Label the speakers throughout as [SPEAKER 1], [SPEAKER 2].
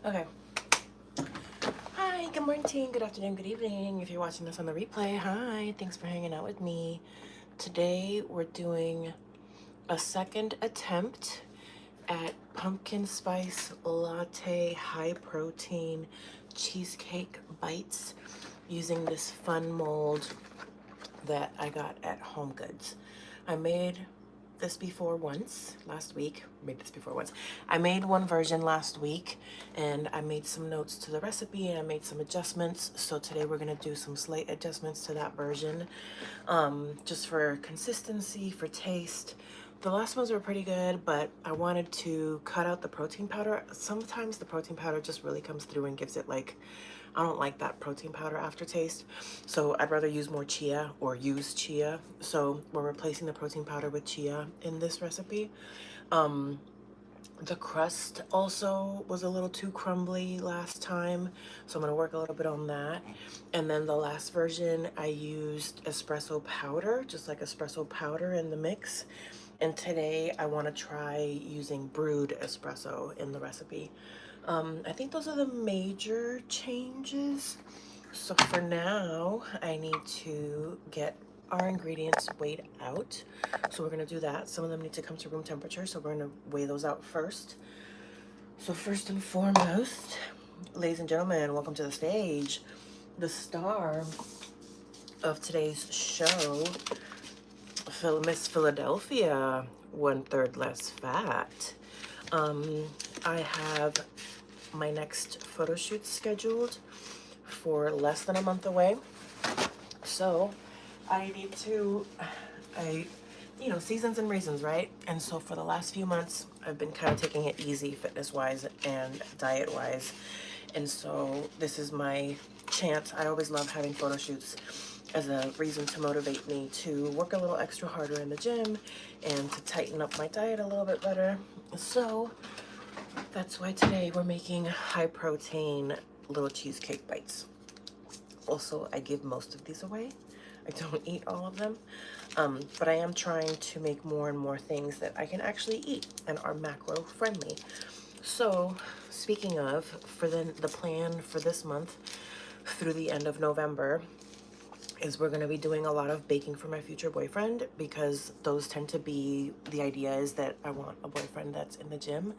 [SPEAKER 1] Okay. Hi, good morning, good afternoon, good evening. If you're watching this on the replay, hi, thanks for hanging out with me. Today we're doing a second attempt at pumpkin spice latte high protein cheesecake bites using this fun mold that I got at Home Goods. I made this before once last week. I made one version last week and I made some notes to the recipe and I made some adjustments. So today we're gonna do some slight adjustments to that version, just for consistency, for taste. The last ones were pretty good, but I wanted to cut out the protein powder. Sometimes the protein powder just really comes through and gives it like, I don't like that protein powder aftertaste. So I'd rather use more chia or use chia. So we're replacing the protein powder with chia in this recipe. The crust also was a little too crumbly last time, so I'm gonna work a little bit on that. And then the last version, I used espresso powder, just like espresso powder in the mix. And today I wanna try using brewed espresso in the recipe. I think those are the major changes. So for now, I need to get our ingredients weighed out. So we're gonna do that. Some of them need to come to room temperature, so we're gonna weigh those out first. So first and foremost, ladies and gentlemen, welcome to the stage. The star of today's show, Miss Philadelphia, 1/3 less fat. I have my next photo shoot scheduled for less than a month away. So I need to, seasons and reasons, right? And so for the last few months, I've been kind of taking it easy fitness-wise and diet-wise. And so this is my chance. I always love having photo shoots as a reason to motivate me to work a little extra harder in the gym and to tighten up my diet a little bit better. So that's why today we're making high protein little cheesecake bites. Also, I give most of these away. I don't eat all of them, but I am trying to make more and more things that I can actually eat and are macro friendly. So speaking of, for the plan for this month through the end of November is we're going to be doing a lot of baking for my future boyfriend, because those tend to be, the idea is that I want a boyfriend that's in the gym,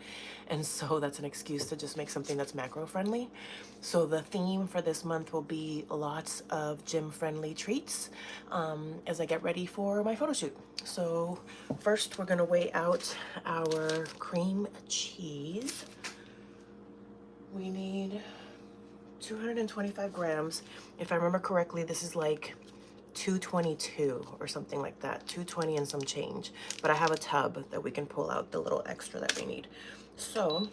[SPEAKER 1] and so that's an excuse to just make something that's macro friendly. So the theme for this month will be lots of gym friendly treats as I get ready for my photo shoot. So first we're going to weigh out our cream cheese. We need 225 grams. If I remember correctly, this is like 222 or something like that, 220 and some change. But I have a tub that we can pull out the little extra that we need. So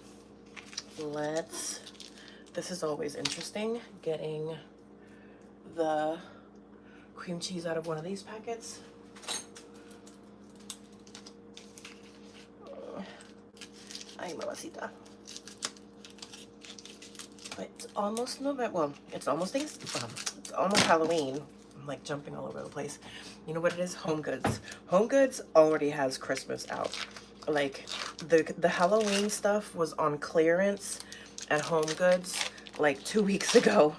[SPEAKER 1] this is always interesting, getting the cream cheese out of one of these packets. Ay, mamacita. It's almost November. Well, it's almost Halloween. I'm like jumping all over the place. You know what it is? Home Goods. Home Goods already has Christmas out. Like the Halloween stuff was on clearance at Home Goods like 2 weeks ago.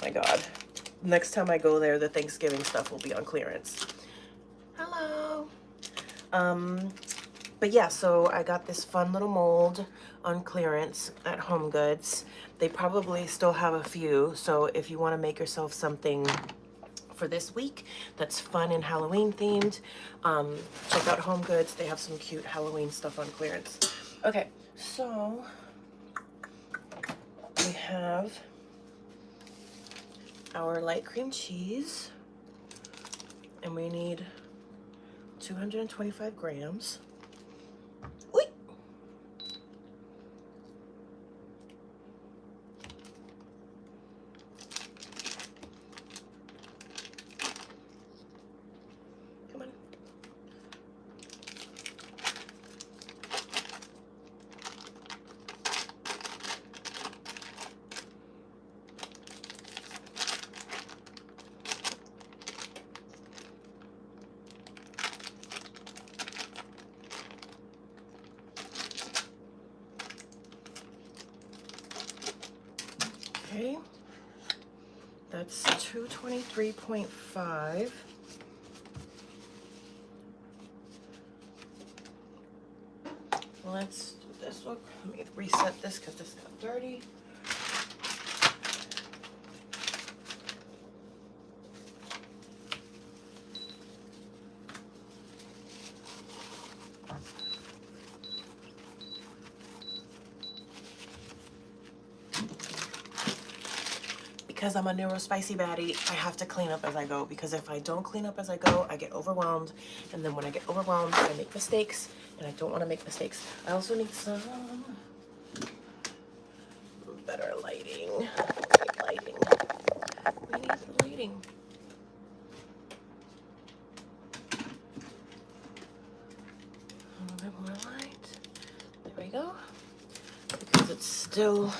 [SPEAKER 1] My God. Next time I go there, the Thanksgiving stuff will be on clearance. Hello. But yeah, so I got this fun little mold on clearance at Home Goods. They probably still have a few, so if you want to make yourself something for this week that's fun and Halloween themed, check out Home Goods. They have some cute Halloween stuff on clearance. Okay, so we have our light cream cheese, and we need 225 grams. 223.5. Let's do this. Look, let me reset this because this got dirty. Because I'm a neurospicy baddie, I have to clean up as I go, because if I don't clean up as I go, I get overwhelmed, and then when I get overwhelmed, I make mistakes, and I don't want to make mistakes. I also need some better lighting. Lighting. We need lighting. A little bit more light. There we go. Because it's still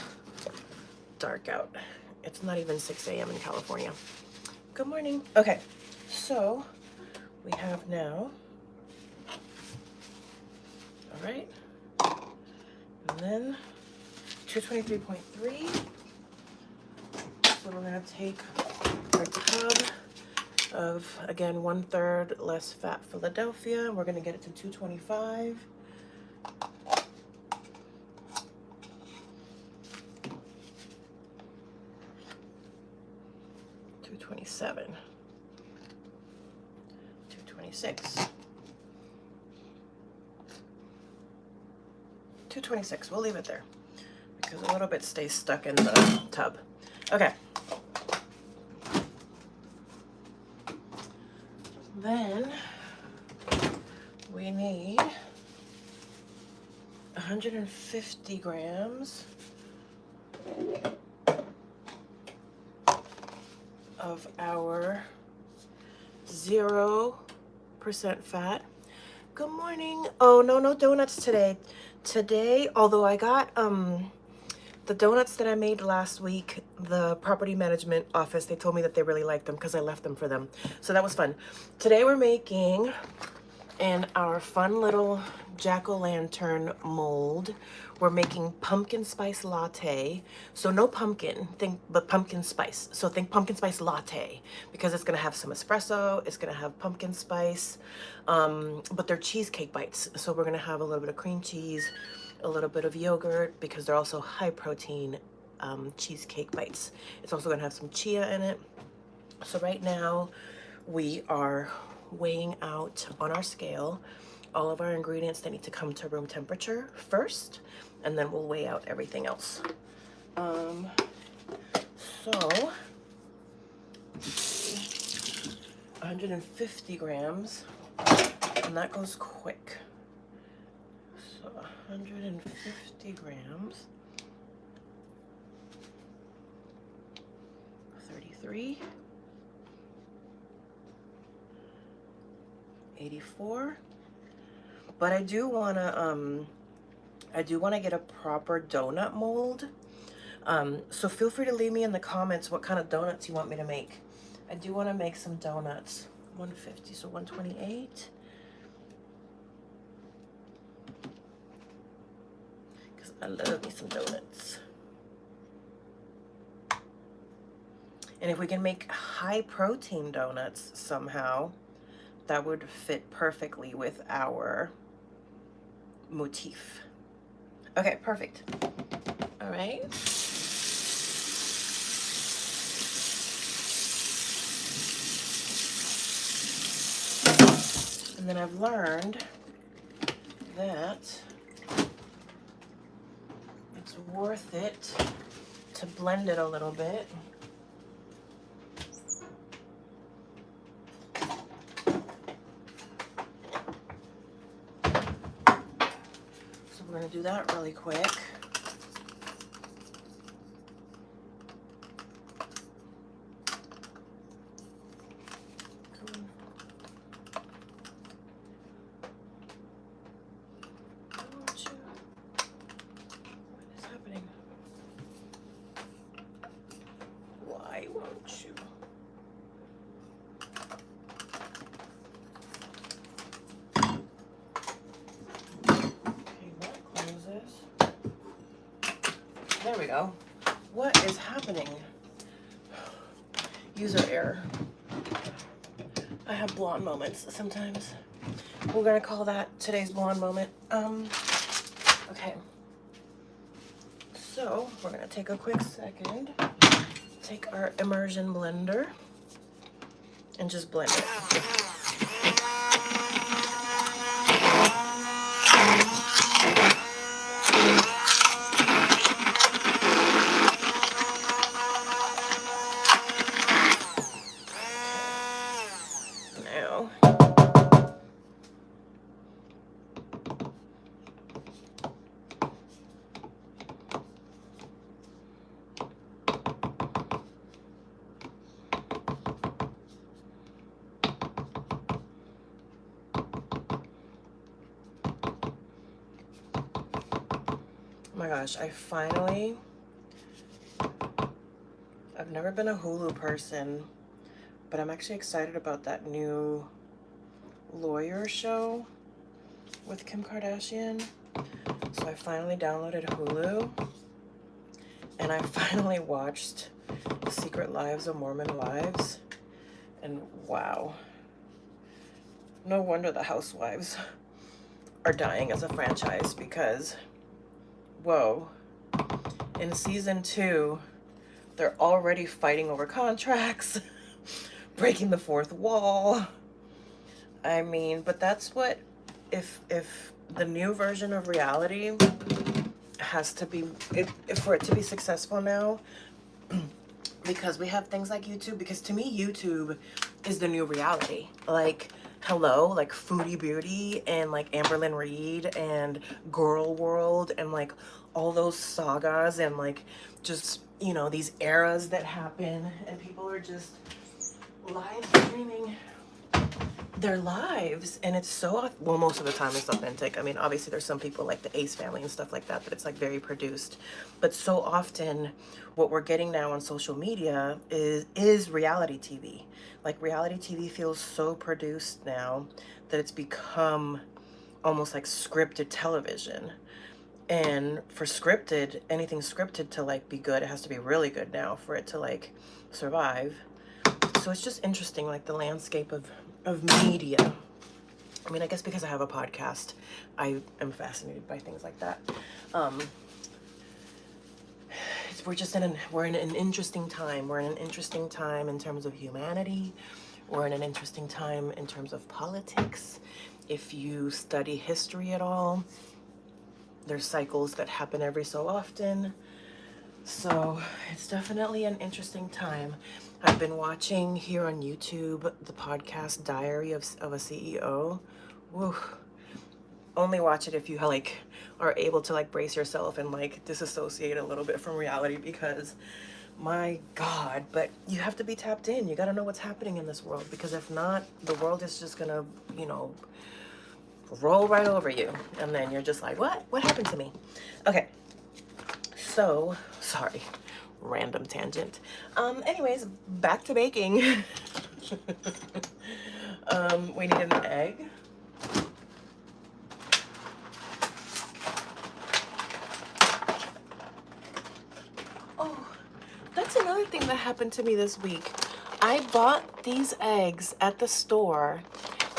[SPEAKER 1] dark out. It's not even 6 a.m. in California. Good morning. Okay, so we have now, all right, and then 223.3. So we're gonna take our tub of, again, 1/3 less fat Philadelphia. We're gonna get it to 225. 227, 226, 226. We'll leave it there because a little bit stays stuck in the tub. Okay. Then we need 150 grams of our 0% fat. Good morning. Oh, no donuts today. Today, although I got the donuts that I made last week, the property management office, they told me that they really liked them because I left them for them. So that was fun. Today we're making, in our fun little jack-o'-lantern mold, we're making pumpkin spice latte. So no pumpkin, but pumpkin spice. So think pumpkin spice latte, because it's gonna have some espresso, it's gonna have pumpkin spice, but they're cheesecake bites. So we're gonna have a little bit of cream cheese, a little bit of yogurt, because they're also high protein cheesecake bites. It's also gonna have some chia in it. So right now we are weighing out on our scale all of our ingredients that need to come to room temperature first, and then we'll weigh out everything else. So 150 grams, and that goes quick. So 150 grams, 33, 84. But I do wanna get a proper donut mold. So feel free to leave me in the comments what kind of donuts you want me to make. I do want to make some donuts. 150, so 128. Because I love me some donuts. And if we can make high protein donuts somehow, that would fit perfectly with our motif. Okay, perfect. All right. And then I've learned that it's worth it to blend it a little bit. So we're gonna do that really quick. There we go. What is happening? User error. I have blonde moments sometimes. We're gonna call that today's blonde moment. Okay. So we're gonna take a quick second, take our immersion blender, and just blend it. Now, oh my gosh, I've never been a Hulu person, but I'm actually excited about that new lawyer show with Kim Kardashian. So I finally downloaded Hulu, and I finally watched Secret Lives of Mormon Wives, and wow, no wonder the housewives are dying as a franchise, because whoa, in season 2 they're already fighting over contracts, breaking the fourth wall. I mean, but that's what, if the new version of reality has to be, if for it to be successful now, because we have things like YouTube, because to me YouTube is the new reality. Like, hello, like Foodie Beauty and like Amberlynn Reed and Girl World and like all those sagas and like just, you know, these eras that happen, and people are just live streaming their lives, and it's so, well, most of the time it's authentic. I mean, obviously there's some people like the Ace Family and stuff like that, but it's like very produced. But so often what we're getting now on social media is reality TV. Like, reality TV feels so produced now that it's become almost like scripted television. And for scripted, anything scripted to like be good, it has to be really good now for it to like survive. So it's just interesting, like the landscape of media. I mean, I guess because I have a podcast, I am fascinated by things like that. We're in an interesting time. We're in an interesting time in terms of humanity. We're in an interesting time in terms of politics. If you study history at all, there's cycles that happen every so often. So it's definitely an interesting time. I've been watching here on YouTube the podcast Diary of a CEO. Woo. Only watch it if you like are able to like brace yourself and like disassociate a little bit from reality, because my God, but you have to be tapped in. You got to know what's happening in this world, because if not, the world is just gonna, you know, roll right over you, and then you're just like, what happened to me? Okay, so sorry, random tangent. Anyways, back to baking. We need an egg. Oh, that's another thing that happened to me this week. I bought these eggs at the store.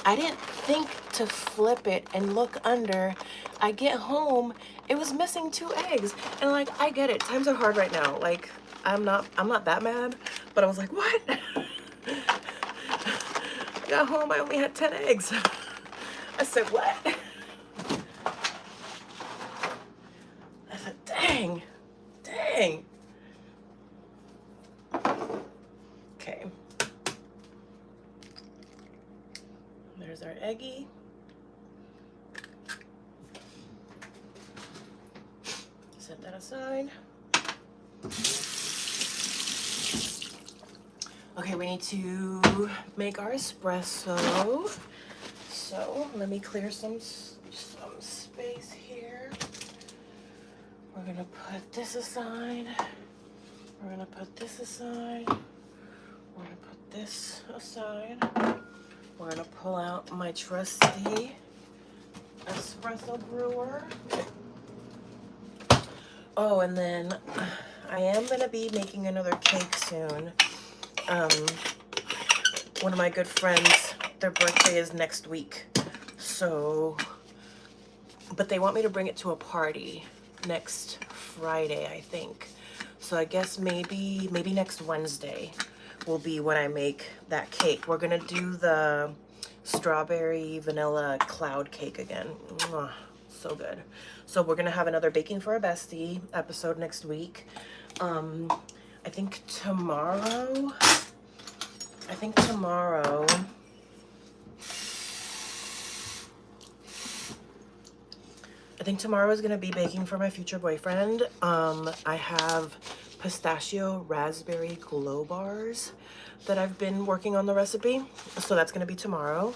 [SPEAKER 1] I didn't think to flip it and look under. I get home, it was missing 2 eggs. And like, I get it, times are hard right now. Like, I'm not that mad, but I was like, what? I got home, I only had 10 eggs. I said, what? I said, dang. Okay. There's our eggie. Set that aside. Okay, we need to make our espresso. So let me clear some space here. We're gonna put this aside. We're gonna put this aside. We're gonna put this aside. We're gonna pull out my trusty espresso brewer. Oh, and then I am gonna be making another cake soon. one of my good friends, their birthday is next week. So, but they want me to bring it to a party next Friday, I think. So I guess maybe next Wednesday will be when I make that cake. We're gonna do the strawberry vanilla cloud cake again. Mwah, so good. So we're gonna have another Baking for a Bestie episode next week. I think tomorrow, I think tomorrow is gonna be baking for my future boyfriend. I have pistachio raspberry glow bars that I've been working on the recipe. So that's gonna be tomorrow.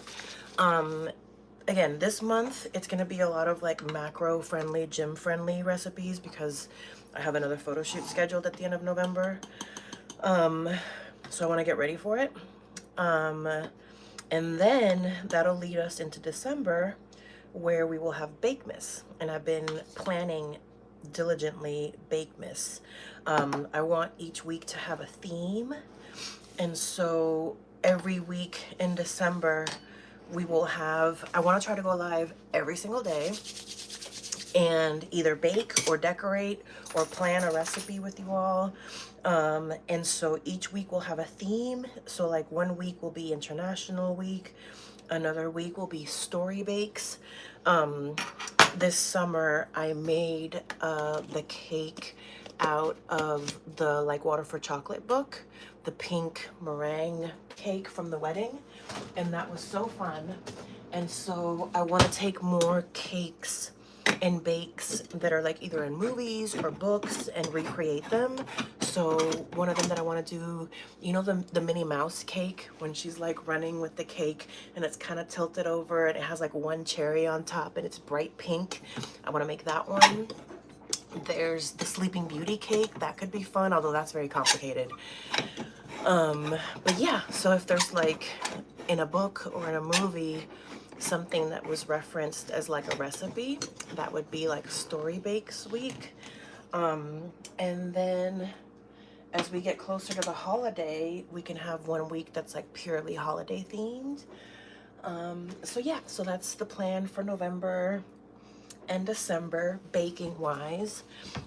[SPEAKER 1] Again, this month, it's gonna be a lot of like macro friendly, gym friendly recipes because I have another photo shoot scheduled at the end of November. So I wanna get ready for it. And then that'll lead us into December where we will have Bakemas. And I've been planning diligently Bakemas. I want each week to have a theme. And so every week in December, we will have, I want to try to go live every single day and either bake or decorate or plan a recipe with you all. And so each week we'll have a theme. So like one week will be International Week. Another week will be Story Bakes. This summer I made the cake out of the like Water for Chocolate book, the pink meringue cake from the wedding, and that was so fun. And so I want to take more cakes and bakes that are like either in movies or books and recreate them. So one of them that I want to do, you know, the Minnie Mouse cake when she's like running with the cake and it's kind of tilted over and it has like one cherry on top and it's bright pink. I want to make that one. There's the Sleeping Beauty cake. That could be fun, although that's very complicated. But yeah, so if there's like in a book or in a movie something that was referenced as like a recipe, that would be like Story Bakes Week. And then as we get closer to the holiday, we can have one week that's like purely holiday themed. So yeah, so that's the plan for November and December baking wise.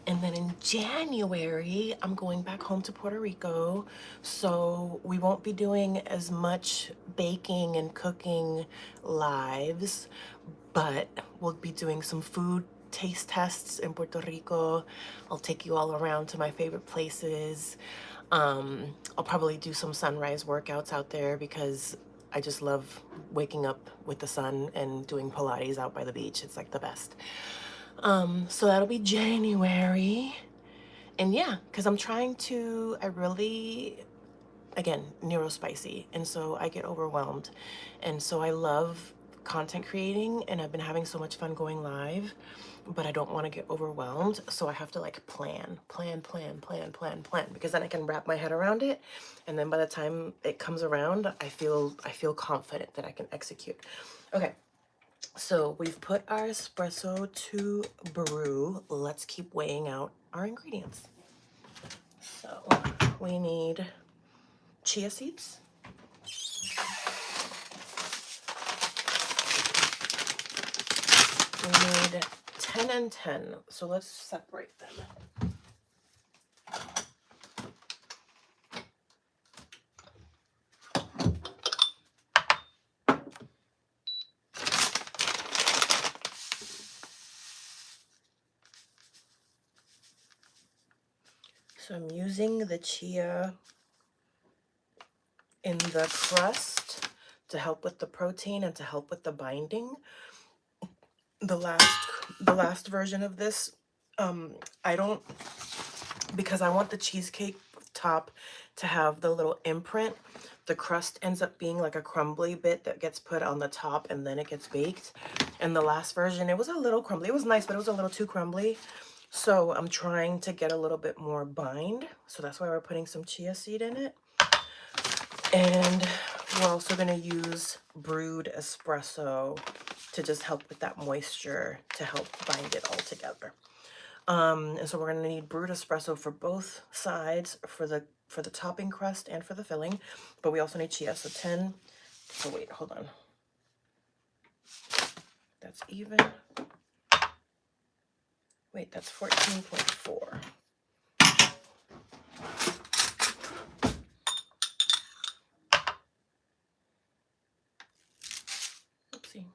[SPEAKER 1] And then in January I'm going back home to Puerto Rico, so we won't be doing as much baking and cooking lives, but we'll be doing some food taste tests in Puerto Rico. I'll take you all around to my favorite places. I'll probably do some sunrise workouts out there because I just love waking up with the sun and doing Pilates out by the beach. It's like the best. So that'll be January. And yeah, because I'm trying to, I really, again, neurospicy. And so I get overwhelmed. And so I love content creating and I've been having so much fun going live, but I don't want to get overwhelmed. So I have to like plan, because then I can wrap my head around it. And then by the time it comes around, I feel confident that I can execute. Okay. So we've put our espresso to brew. Let's keep weighing out our ingredients. So we need chia seeds. We need 10 and 10. So let's separate them. So I'm using the chia in the crust to help with the protein and to help with the binding. The last version of this, I don't, because I want the cheesecake top to have the little imprint. The crust ends up being like a crumbly bit that gets put on the top and then it gets baked. And the last version, it was a little crumbly. It was nice, but it was a little too crumbly. So I'm trying to get a little bit more bind. So that's why we're putting some chia seed in it. And we're also going to use brewed espresso to just help with that moisture to help bind it all together. And so we're going to need brewed espresso for both sides. For the for the topping crust and for the filling, but we also need chia. So 10, so wait, hold on. That's even. Wait, that's 14.4. Oopsie.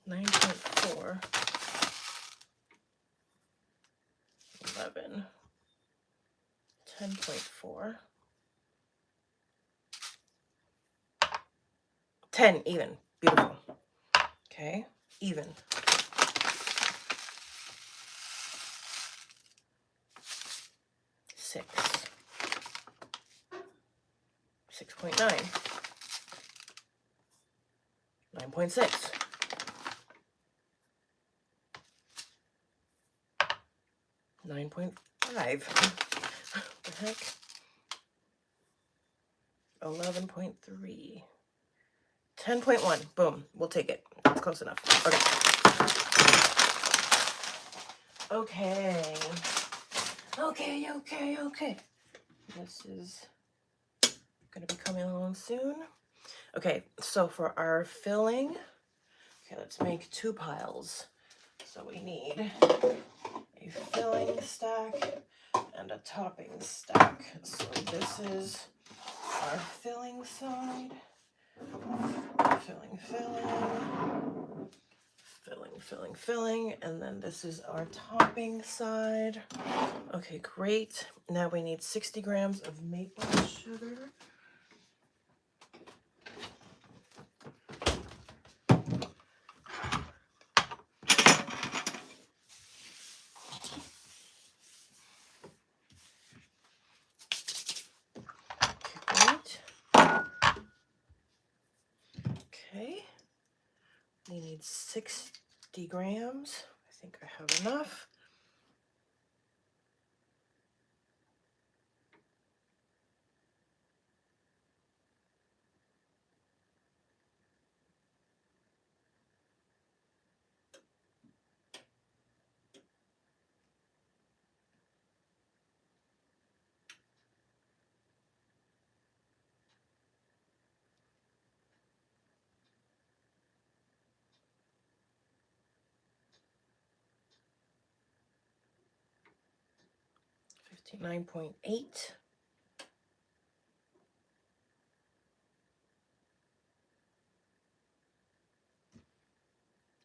[SPEAKER 1] $9.4, 11, 10.4, 10 even. Beautiful. Okay, even. 6, 6.9, 9.6, 9.5. What the heck? 11.3. 10.1. Boom. We'll take it. That's close enough. Okay. Okay. This is going to be coming along soon. Okay, so for our filling, okay, let's make 2 piles. So we need a filling stack and a topping stack. So this is our filling side. Filling, and then this is our topping side. Okay, great. Now we need 60 grams of maple sugar. Great. Okay. We need 60 grams. I think I have enough. $59.8.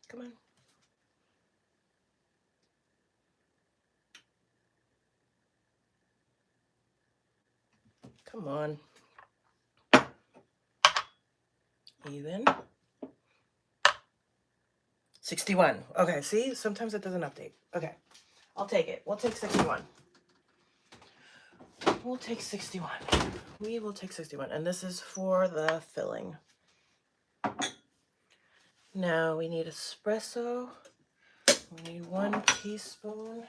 [SPEAKER 1] Come on. Come on. Even. 61. Okay, see? Sometimes it doesn't update. Okay. I'll take it. We'll take 61. We'll take 61. We will take 61. And this is for the filling. Now we need espresso. We need 1 teaspoon.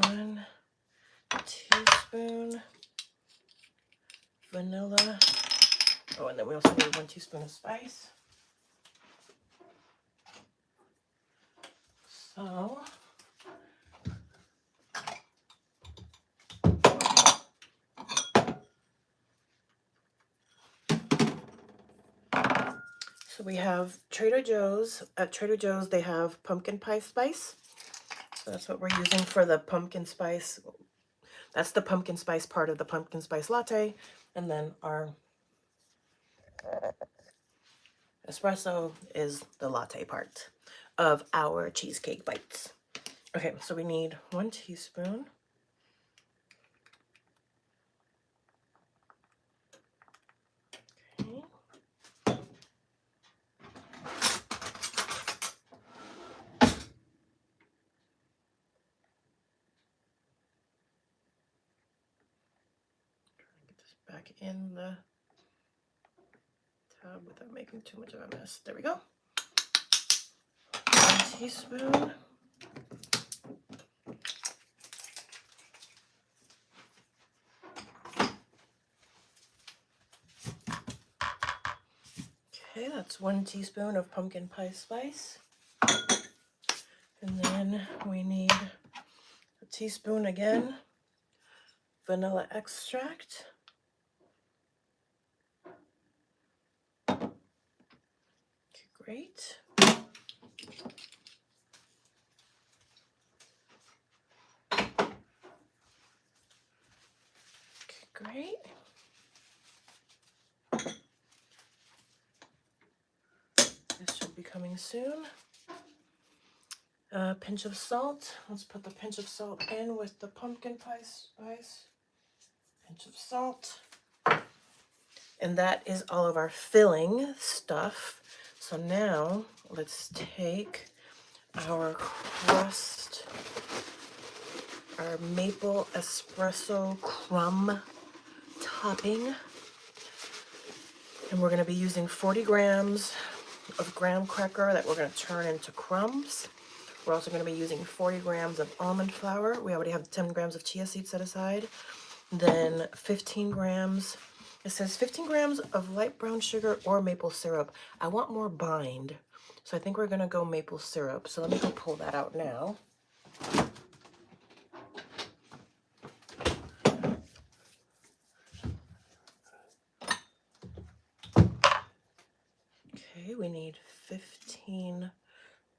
[SPEAKER 1] One teaspoon vanilla. Oh, and then we also need 1 teaspoon of spice. So we have Trader Joe's. At Trader Joe's, they have pumpkin pie spice. So that's what we're using for the pumpkin spice. That's the pumpkin spice part of the pumpkin spice latte. And then our espresso is the latte part of our cheesecake bites. Okay, so we need 1 teaspoon. Okay. Get this back in the tub without making too much of a mess. There we go. 1 teaspoon. Okay, that's 1 teaspoon of pumpkin pie spice. And then we need a teaspoon again, vanilla extract. Okay, great. Okay, great. This should be coming soon. A pinch of salt. Let's put the pinch of salt in with the pumpkin pie spice. Pinch of salt. And that is all of our filling stuff. So now let's take our crust, our maple espresso crumb topping. And we're gonna be using 40 grams of graham cracker that we're gonna turn into crumbs. We're also gonna be using 40 grams of almond flour. We already have 10 grams of chia seeds set aside. Then 15 grams, it says 15 grams of light brown sugar or maple syrup. I want more bind, so I think we're gonna go maple syrup. So let me go pull that out now. Okay, we need 15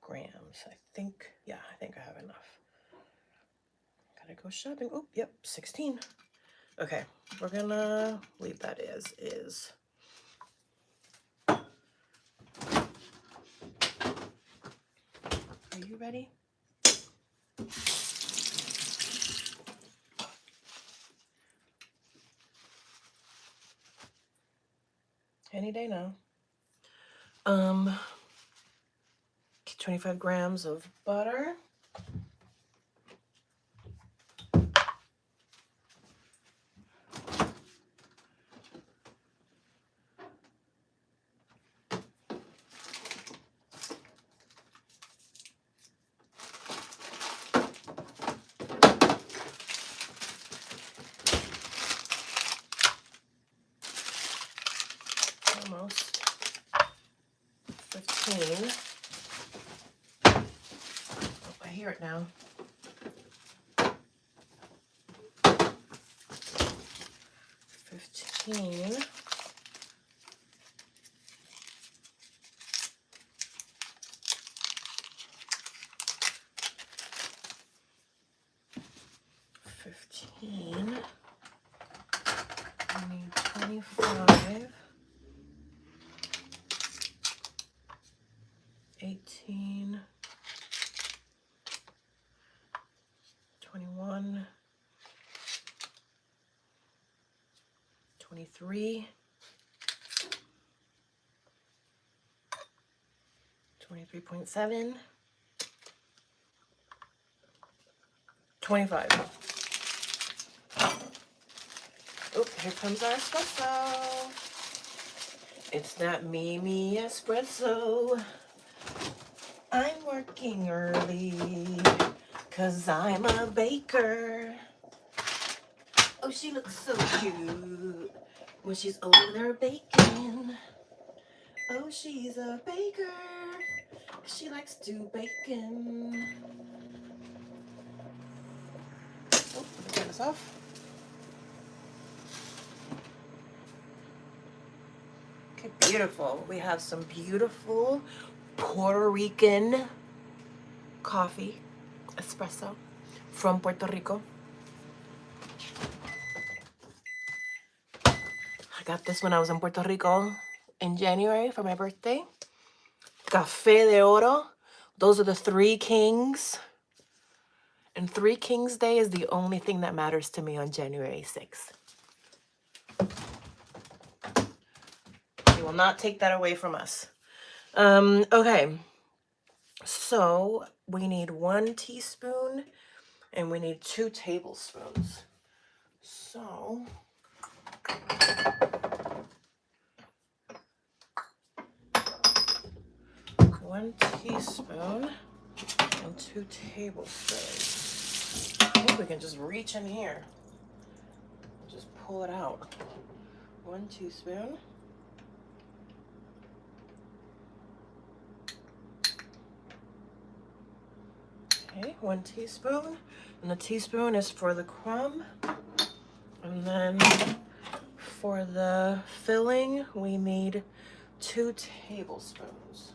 [SPEAKER 1] grams. I think I have enough. Gotta go shopping. Oh, yep, 16. Okay, we're gonna leave that as is. Are you ready? Any day now. 25 grams of butter. Almost 15. Oh, I hear it now. 15. 15. I need 25. 18. 21. 23. 23.7. 25. Oh, here comes our espresso. It's that MeMeCherry. I'm working early, 'cause I'm a baker. Oh, she looks so cute when she's over there baking. Oh, she's a baker. She likes to bacon. Oh, let me turn this off. Okay, beautiful. We have some beautiful Puerto Rican coffee, espresso, from Puerto Rico. I got this when I was in Puerto Rico in January for my birthday. Café de Oro. Those are the 3 kings. And 3 Kings Day is the only thing that matters to me on January 6th. You will not take that away from us. Okay. So we need 1 teaspoon and we need 2 tablespoons. So 1 teaspoon and 2 tablespoons. I think we can just reach in here. Just pull it out. 1 teaspoon. Okay, 1 teaspoon. And the teaspoon is for the crumb. And then for the filling, we need 2 tablespoons.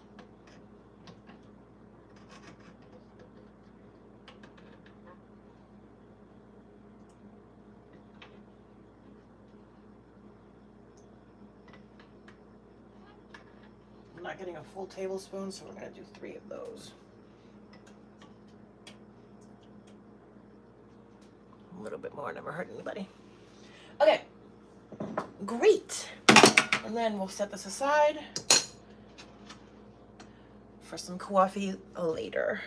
[SPEAKER 1] I'm not getting a full tablespoon, so we're going to do 3 of those. A little bit more never hurt anybody. Okay, great. And then we'll set this aside for some coffee later.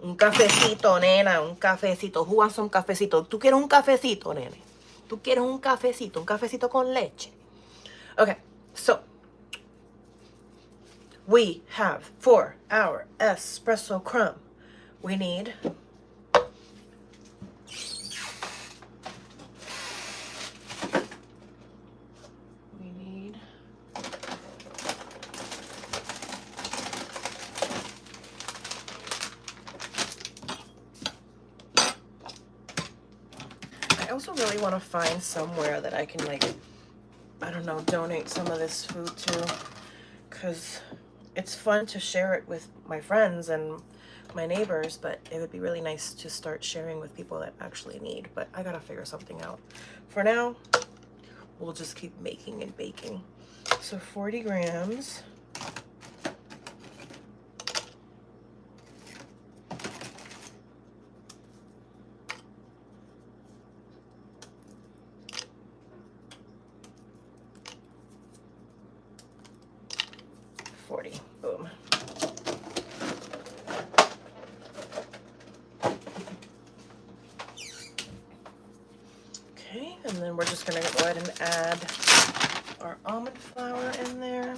[SPEAKER 1] Un cafecito, nena, un cafecito. Who wants some cafecito? ¿Tú quieres un cafecito, nene? ¿Tú quieres un cafecito con leche? Okay, so we have for our espresso crumb, we need I also really want to find somewhere that I can, like, I don't know, donate some of this food to, because it's fun to share it with my friends and my neighbors, but it would be really nice to start sharing with people that actually need. But I gotta figure something out. For now, we'll just keep making and baking. So 40 grams. Boom. Okay, and then we're just gonna go ahead and add our almond flour in there.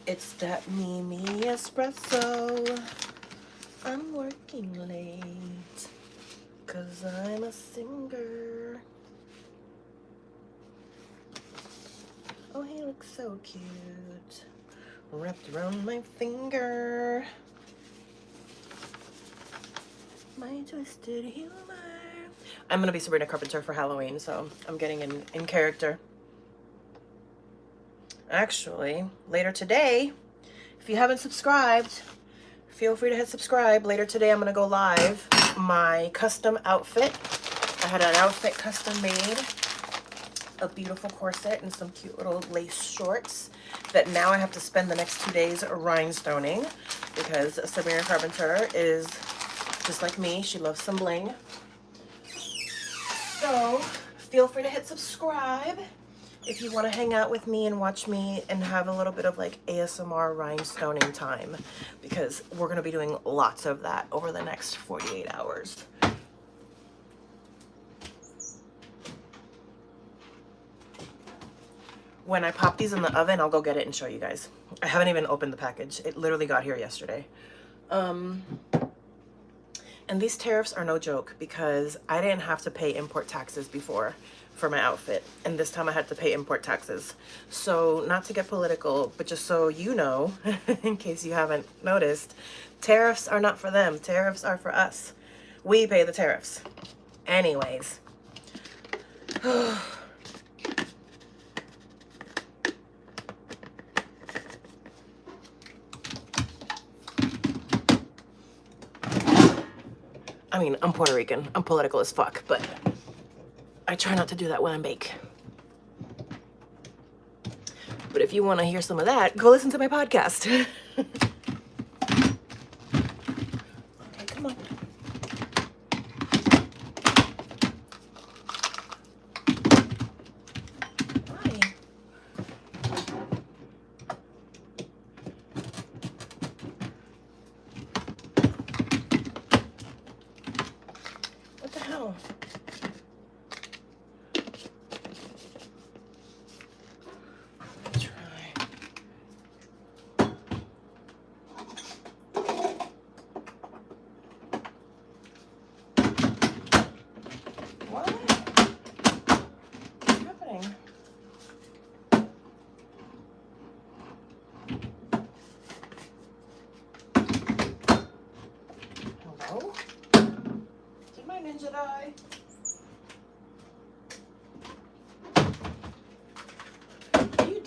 [SPEAKER 1] It's that MeMeCherry. I'm working late, 'cause I'm a singer. Oh, he looks so cute. Wrapped around my finger. My twisted humor. I'm gonna be Sabrina Carpenter for Halloween, so I'm getting in character. Actually, later today, if you haven't subscribed, feel free to hit subscribe. Later today, I'm gonna go live my custom outfit. I had an outfit custom made. A beautiful corset and some cute little lace shorts that now I have to spend the next 2 days rhinestoning, because Sabrina Carpenter is just like me. She loves some bling. So feel free to hit subscribe if you want to hang out with me and watch me and have a little bit of like ASMR rhinestoning time, because we're going to be doing lots of that over the next 48 hours. When I pop these in the oven, I'll go get it and show you guys. I haven't even opened the package. It literally got here yesterday. And these tariffs are no joke, because I didn't have to pay import taxes before for my outfit. And this time I had to pay import taxes. So not to get political, but just so you know, in case you haven't noticed, tariffs are not for them. Tariffs are for us. We pay the tariffs. Anyways. I mean, I'm Puerto Rican. I'm political as fuck, but I try not to do that when I bake. But if you want to hear some of that, go listen to my podcast. Okay, come on. Why? What the hell?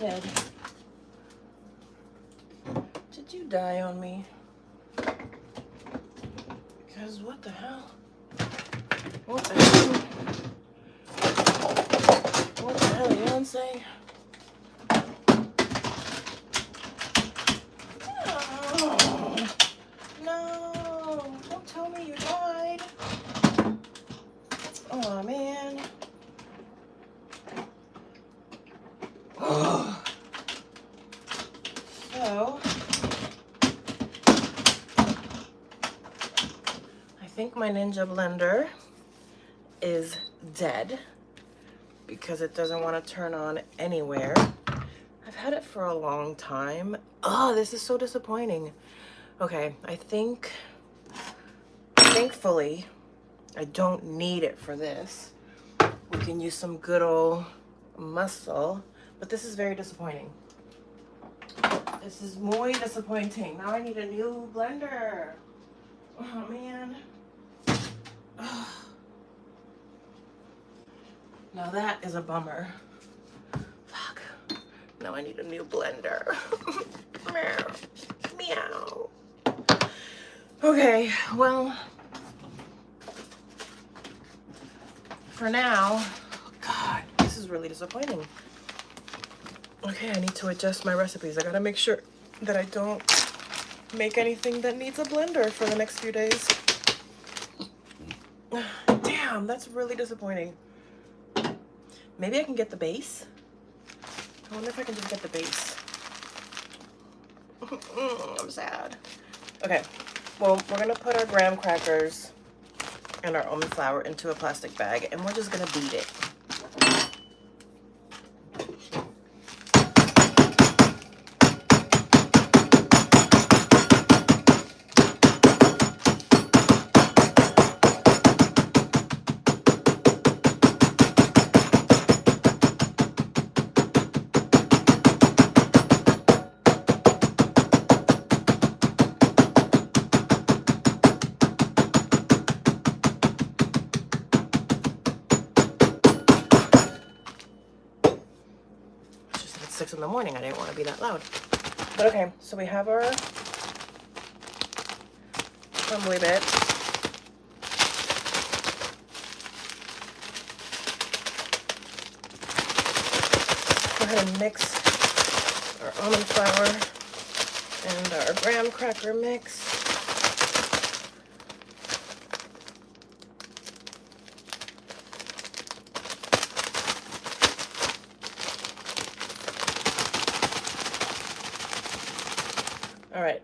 [SPEAKER 1] head. Did you die on me? Because what the hell? What the hell? What the hell, Beyonce? No, don't tell me you died. Oh man. So, I think my Ninja blender is dead because it doesn't want to turn on anywhere. I've had it for a long time. Oh, this is so disappointing. Okay, I think, thankfully, I don't need it for this. We can use some good old muscle, but this is very disappointing. This is muy disappointing. Now I need a new blender. Oh, man. Oh. Now that is a bummer. Fuck. Now I need a new blender. Meow. Meow. Okay, well, for now, God, this is really disappointing. Okay, I need to adjust my recipes. I gotta make sure that I don't make anything that needs a blender for the next few days. Damn, that's really disappointing. Maybe I can get the base. I wonder if I can just get the base. I'm sad. Okay, well, we're gonna put our graham crackers and our almond flour into a plastic bag, and we're just gonna beat it. It's just at 6 in the morning. I didn't want to be that loud. But okay, so we have our crumbly bit. Go ahead and mix our almond flour and our graham cracker mix. All right.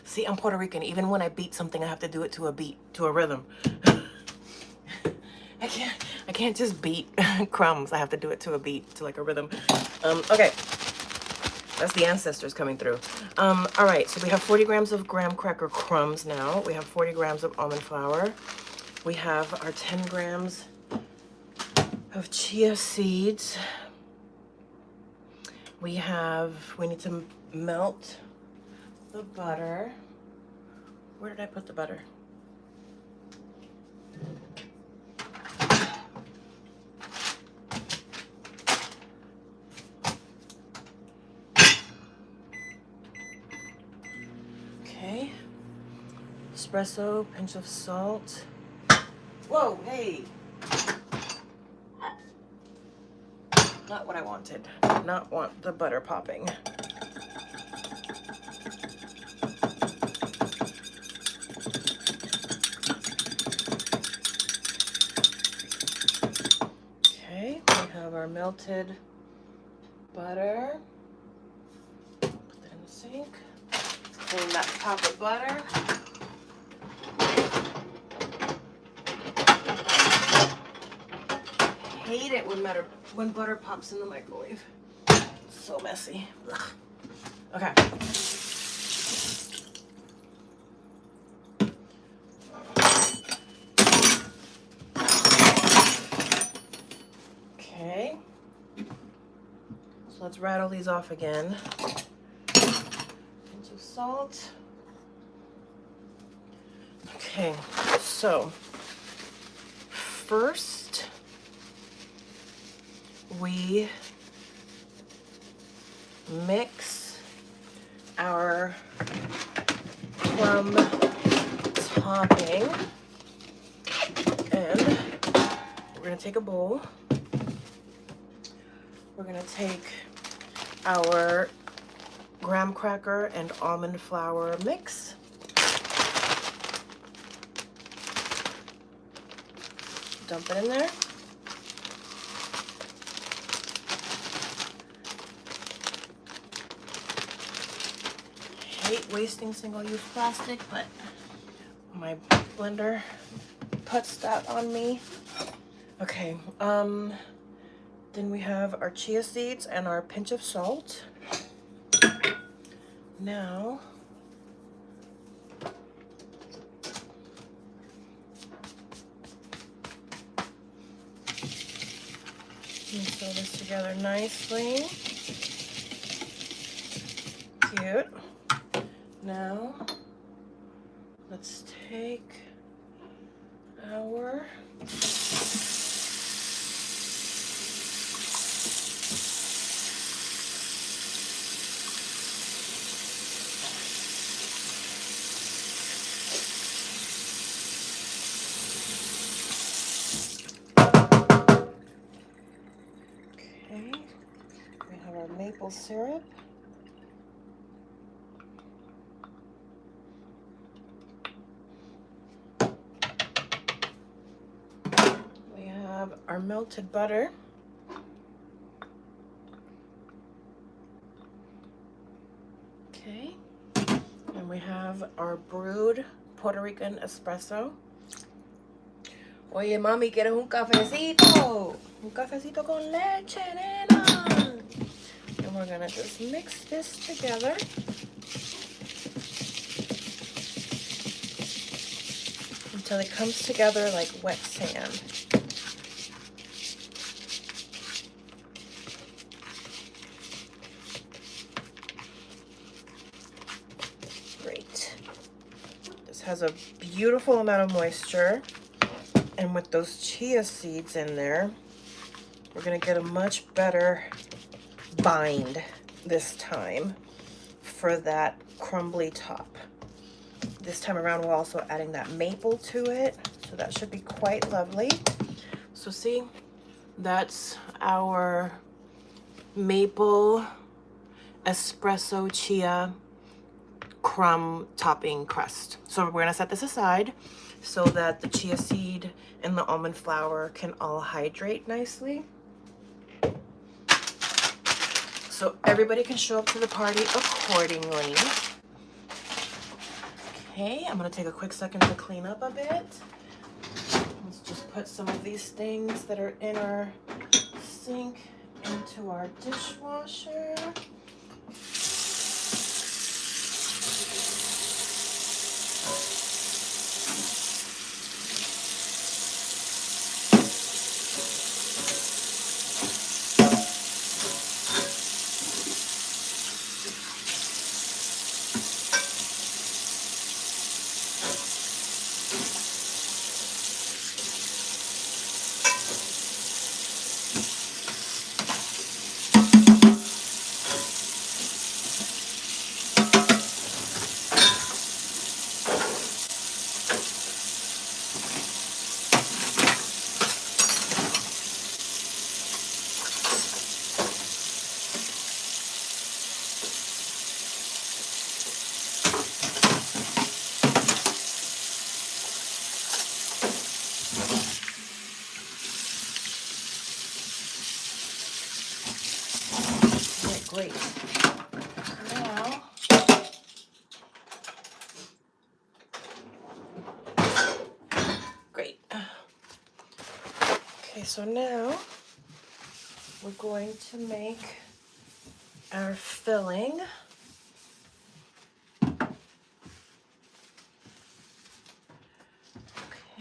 [SPEAKER 1] See, I'm Puerto Rican. Even when I beat something, I have to do it to a beat, to a rhythm. I can't just beat crumbs. I have to do it to a beat, to like a rhythm. Okay. That's the ancestors coming through. All right, so we have 40 grams of graham cracker crumbs now. We have 40 grams of almond flour. We have our 10 grams of chia seeds. We need to melt the butter. Where did I put the butter? Okay. Espresso, pinch of salt. Whoa, hey. Not what I wanted. Did not want the butter popping. Okay, we have our melted butter. Put that in the sink. Clean that top of butter. Hate it when butter pops in the microwave. It's so messy. Ugh. Okay. Okay. So let's rattle these off again. Pinch of salt. Okay, so first we mix our crumb topping, and we're gonna take a bowl. We're gonna take our graham cracker and almond flour mix. Dump it in there. Hate wasting single-use plastic, but my blender puts that on me. Okay, then we have our chia seeds and our pinch of salt. Now, sew this together nicely. Cute. Now, let's take our we have our maple syrup. We have our melted butter. Okay. And we have our brewed Puerto Rican espresso. Oye, mami, ¿quieres un cafecito? Un cafecito con leche, nena. And we're gonna just mix this together. Until it comes together like wet sand. Great. This has a beautiful amount of moisture. And with those chia seeds in there, we're gonna get a much better bind this time for that crumbly top. This time around, we're also adding that maple to it, so that should be quite lovely. So see, that's our maple espresso chia crumb topping crust. So we're gonna set this aside so that the chia seed and the almond flour can all hydrate nicely. So everybody can show up to the party accordingly. Okay, I'm gonna take a quick second to clean up a bit. Let's just put some of these things that are in our sink into our dishwasher. Great. Now, great. Okay, so now we're going to make our filling.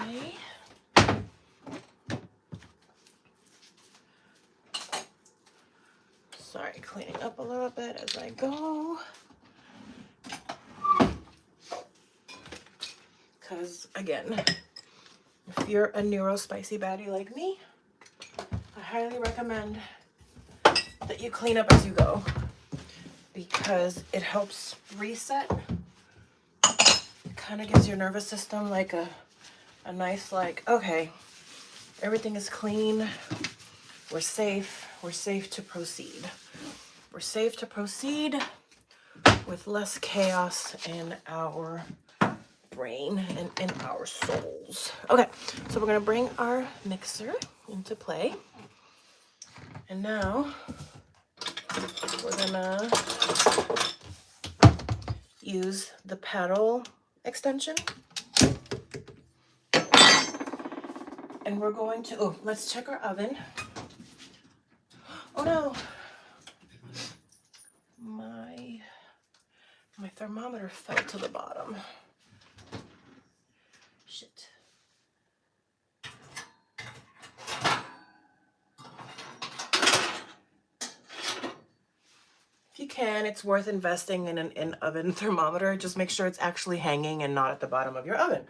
[SPEAKER 1] Okay. Sorry, cleaning up a little bit as I go. Because, again, if you're a neurospicy baddie like me, I highly recommend that you clean up as you go because it helps reset. It kind of gives your nervous system like a nice, like, okay, everything is clean. We're safe. We're safe to proceed. We're safe to proceed with less chaos in our brain and in our souls. Okay, so we're gonna bring our mixer into play. And now we're gonna use the paddle extension. And we're going to, oh, let's check our oven. Oh no, my thermometer fell to the bottom. Shit. If you can, it's worth investing in an in-oven thermometer. Just make sure it's actually hanging and not at the bottom of your oven.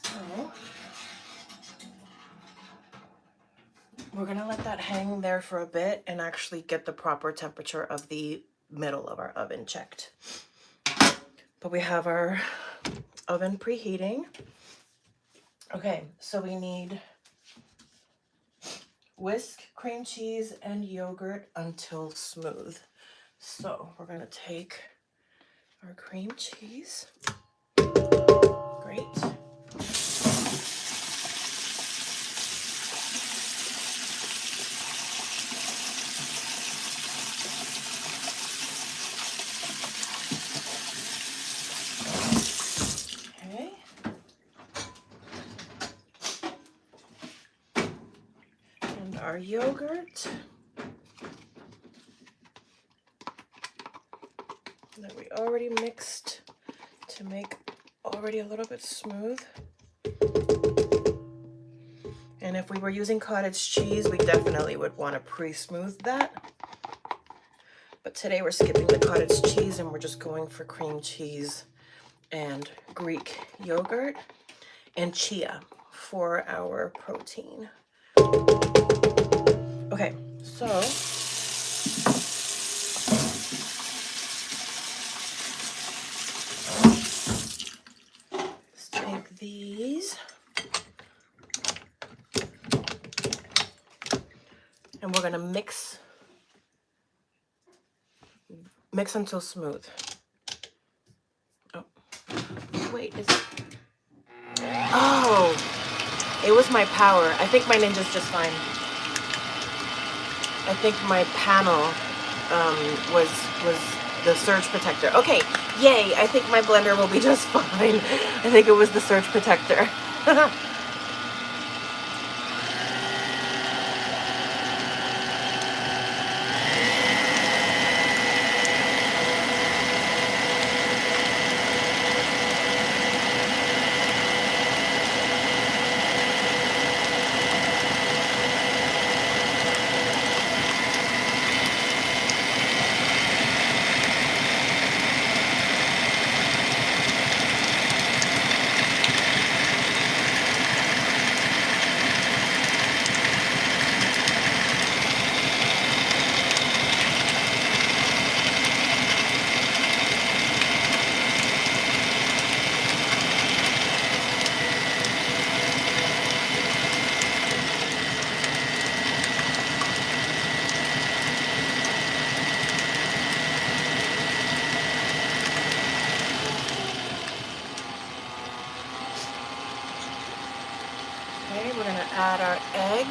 [SPEAKER 1] So, we're gonna let that hang there for a bit and actually get the proper temperature of the middle of our oven checked. But we have our oven preheating. Okay, so we need whisk, cream cheese, and yogurt until smooth. So we're gonna take our cream cheese. Great. Okay. And our yogurt that we already mixed to make already a little bit smooth. And if we were using cottage cheese, we definitely would want to pre-smooth that. But today we're skipping the cottage cheese and we're just going for cream cheese and Greek yogurt and chia for our protein. Okay, so let's take these and we're gonna mix until smooth. Oh, wait, oh, it was my power. I think my Ninja's just fine. I think my panel was the surge protector. Okay, yay, I think my blender will be just fine. I think it was the surge protector. Okay, we're gonna add our egg.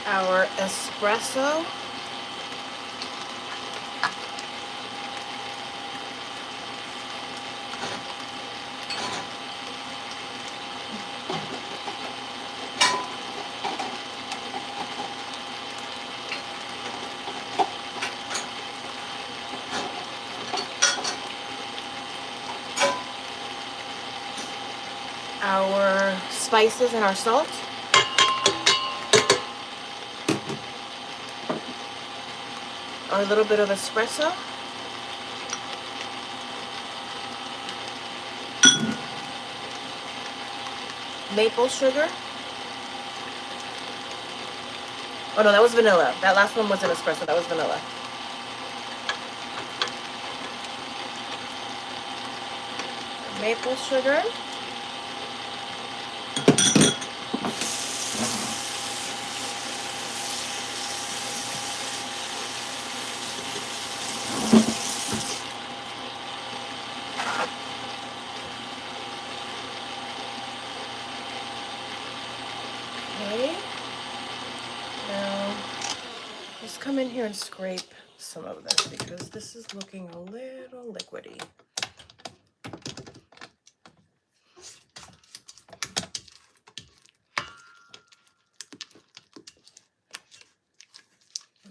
[SPEAKER 1] Our espresso. spices and our salt. Our little bit of espresso. Maple sugar. Oh no, that was vanilla. That last one wasn't espresso, that was vanilla. Maple sugar. Okay. Now, let's come in here and scrape some of this because this is looking a little liquidy.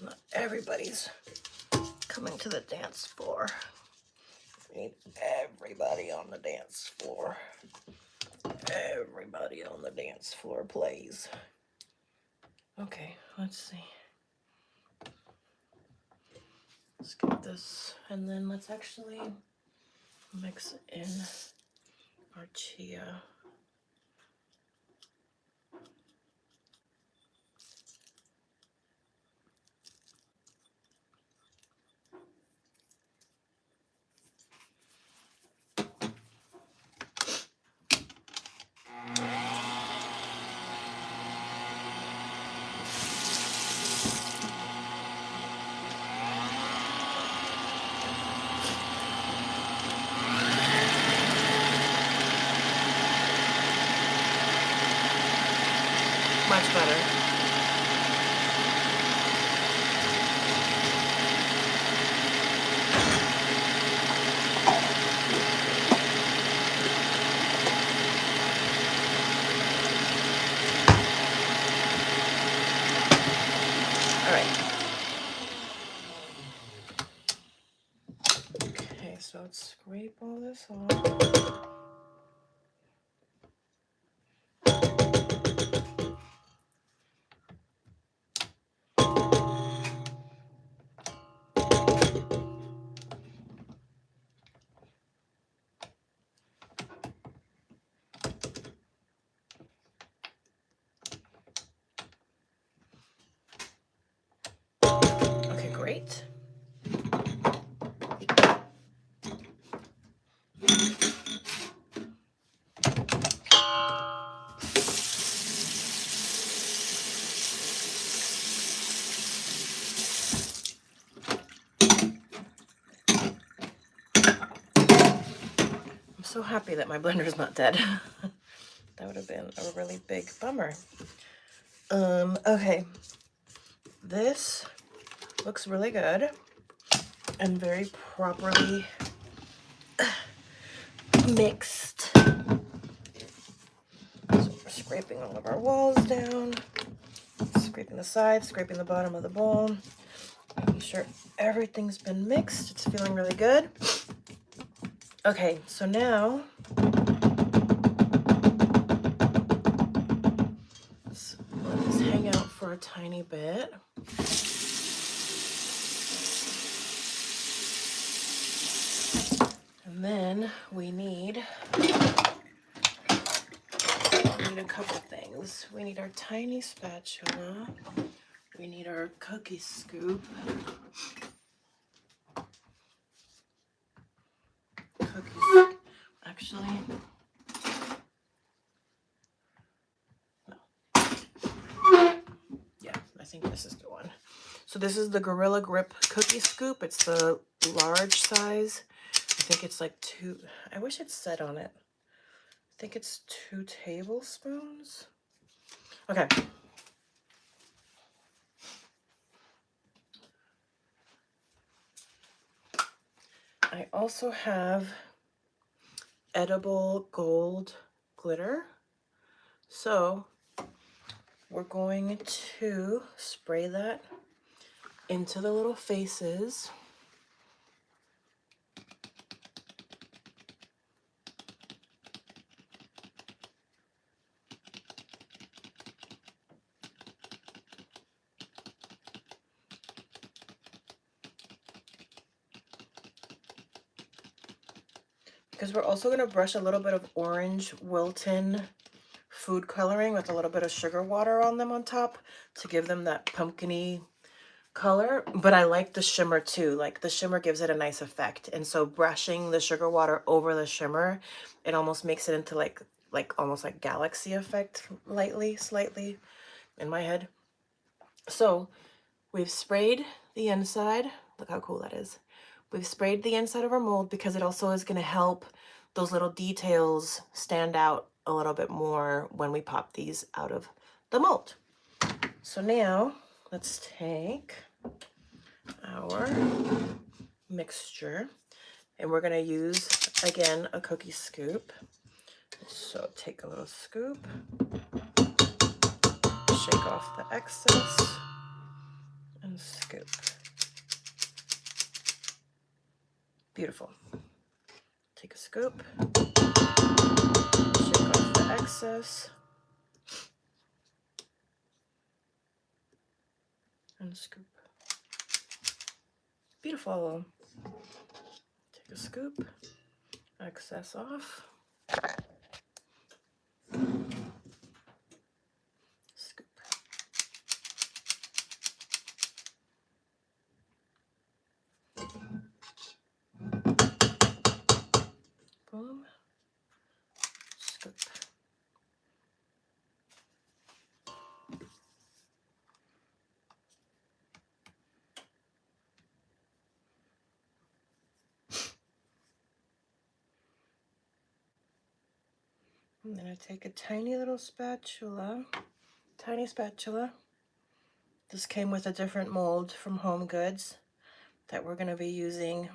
[SPEAKER 1] Not everybody's coming to the dance floor. We need everybody on the dance floor. Everybody on the dance floor, please. Okay, let's see. Let's get this, and then let's actually mix in our chia. Much better. All right. Okay, so let's scrape all this off. Okay, great. I'm so happy that my blender's not dead. That would have been a really big bummer. Okay. This looks really good and very properly mixed. So we're scraping all of our walls down, scraping the sides, scraping the bottom of the bowl, making sure everything's been mixed. It's feeling really good. Okay, so now let's let this hang out for a tiny bit. And then we need a couple things. We need our tiny spatula. We need our cookie scoop. Cookies. Actually, no. Yeah, I think this is the one. So this is the Gorilla Grip cookie scoop. It's the large size. I think it's like 2. I wish it said on it. I think it's 2 tablespoons. Okay. I also have edible gold glitter. So we're going to spray that into the little faces. because we're also going to brush a little bit of orange Wilton food coloring with a little bit of sugar water on them on top to give them that pumpkin-y color. But I like the shimmer too. Like the shimmer gives it a nice effect. And so brushing the sugar water over the shimmer, it almost makes it into like almost like galaxy effect, slightly in my head. So we've sprayed the inside. Look how cool that is. We've sprayed the inside of our mold because it also is going to help those little details stand out a little bit more when we pop these out of the mold. So now let's take our mixture and we're going to use, again, a cookie scoop. So take a little scoop, shake off the excess, and scoop. Beautiful. Take a scoop, shake off the excess, and scoop. Beautiful. Take a scoop, excess off, scoop. Boom, scoop. And then I take a tiny little spatula, tiny spatula. This came with a different mold from Home Goods that we're going to be using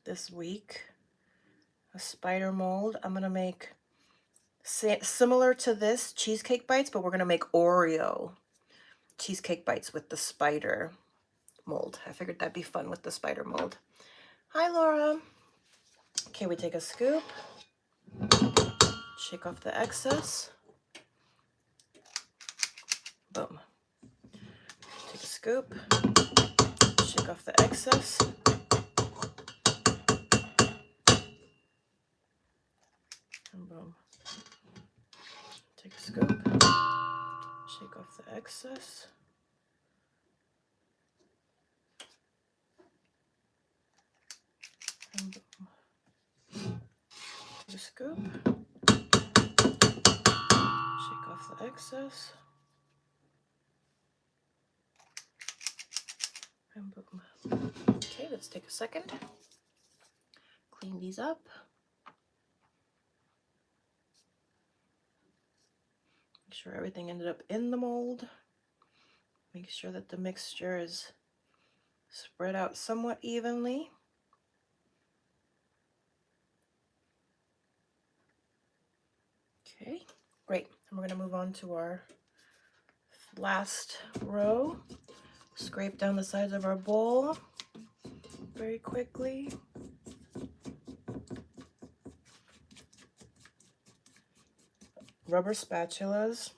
[SPEAKER 1] this week. A spider mold. I'm going to make similar to this cheesecake bites, but we're going to make Oreo cheesecake bites with the spider mold. I figured that'd be fun with the spider mold. Hi, Laura. Okay, we take a scoop, shake off the excess. Boom. Take a scoop, shake off the excess. And boom. Take a scoop, shake off the excess. And boom. Take a scoop, shake off the excess. And boom. Okay, let's take a second. Clean these up. Make sure everything ended up in the mold. Make sure that the mixture is spread out somewhat evenly. Okay, great. And we're going to move on to our last row. Scrape down the sides of our bowl very quickly. Rubber spatulas.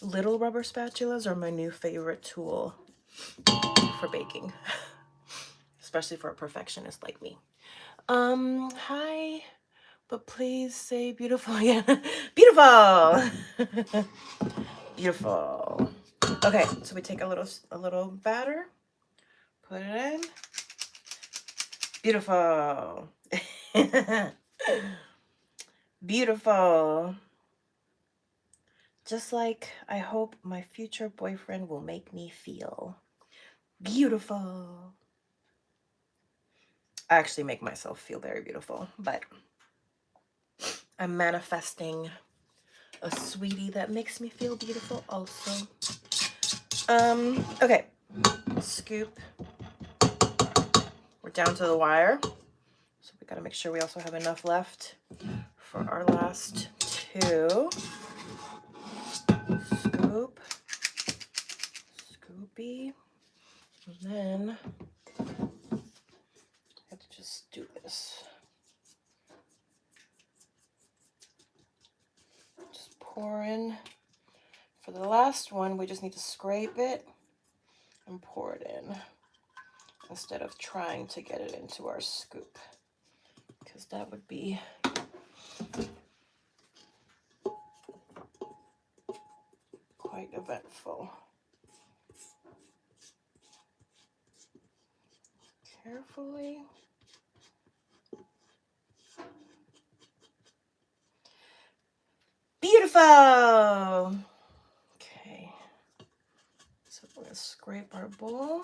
[SPEAKER 1] Little rubber spatulas are my new favorite tool for baking, especially for a perfectionist like me. Hi, but please say beautiful again. Beautiful. Beautiful. Okay, so we take a little batter, put it in. Beautiful. Beautiful. Just like I hope my future boyfriend will make me feel. Beautiful. I actually make myself feel very beautiful, but I'm manifesting a sweetie that makes me feel beautiful also. Okay, scoop. We're down to the wire, so we gotta make sure we also have enough left for our last two. Scoop, scoopy, and then I have to just do this. Just pour in. For the last one, we just need to scrape it and pour it in instead of trying to get it into our scoop. because that would be quite eventful. Carefully. Beautiful. Okay. So we're going to scrape our bowl.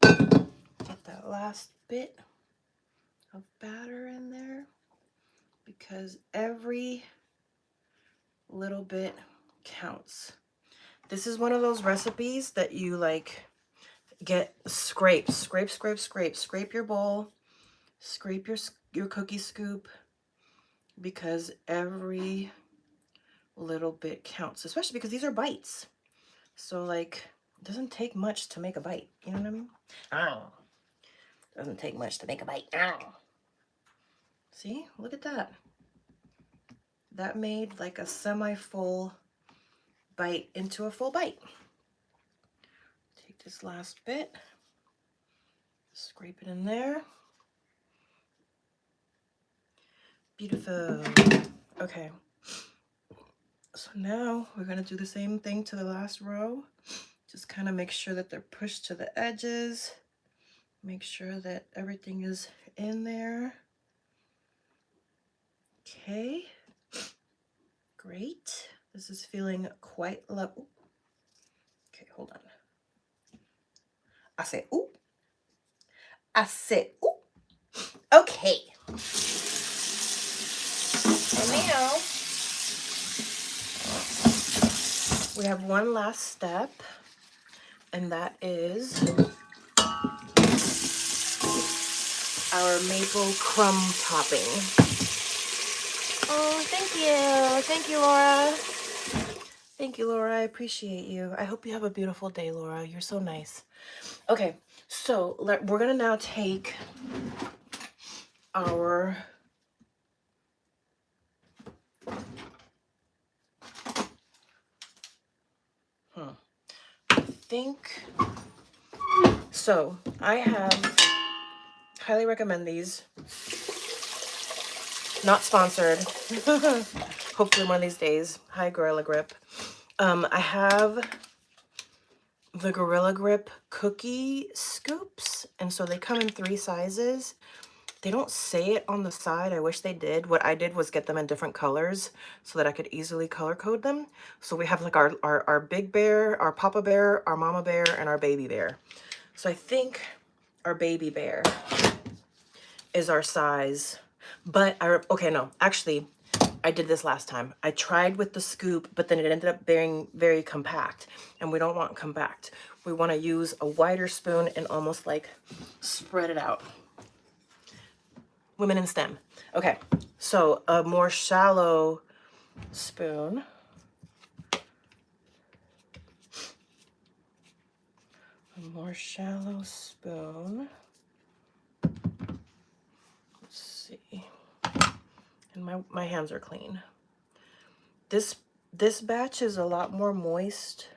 [SPEAKER 1] Get that last bit of batter in there because every little bit counts. This is one of those recipes that you like get scrape your bowl, scrape your cookie scoop, because every little bit counts, especially because these are bites. So like it doesn't take much to make a bite, you know what I mean? Oh, doesn't take much to make a bite. Oh. See, look at that. That made like a semi-full bite into a full bite. Take this last bit, scrape it in there. Beautiful. Okay. So now we're gonna do the same thing to the last row. Just kind of make sure that they're pushed to the edges. Make sure that everything is in there. Okay. Great. This is feeling quite level. Okay, hold on. I said, ooh. I said, ooh. Okay. And now we have one last step, and that is our maple crumb topping. Oh, thank you. Thank you, Laura. Thank you, Laura. I appreciate you. I hope you have a beautiful day, Laura. You're so nice. Okay, so we're going to now take our so I have, highly recommend these. Not sponsored. Hopefully one of these days. Hi, Gorilla Grip. I have the Gorilla Grip cookie scoops, and so they come in 3 sizes. They don't say it on the side. I wish they did. What I did was get them in different colors so that I could easily color code them. So we have like our big bear, our papa bear, our mama bear, and our baby bear. So I think our baby bear is our size. But actually, I did this last time. I tried with the scoop, but then it ended up being very compact, and we don't want compact. We want to use a wider spoon and almost like spread it out. Women in STEM. Okay, so a more shallow spoon. A more shallow spoon. Let's see. And my hands are clean. This batch is a lot more moist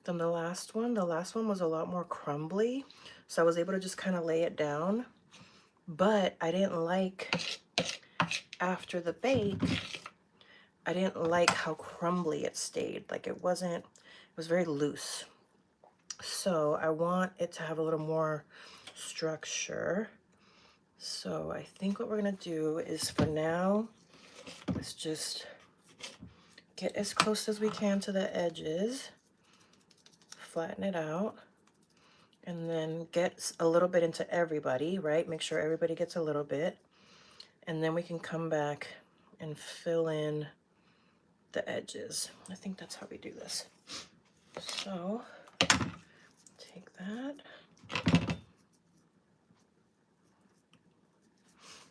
[SPEAKER 1] than the last one. The last one was a lot more crumbly, so I was able to just kind of lay it down. But I didn't like, after the bake, I didn't like how crumbly it stayed. Like it was very loose. So I want it to have a little more structure. So I think what we're gonna do is, for now, let's just get as close as we can to the edges, flatten it out, and then get a little bit into everybody, right? Make sure everybody gets a little bit. And then we can come back and fill in the edges. I think that's how we do this. So take that.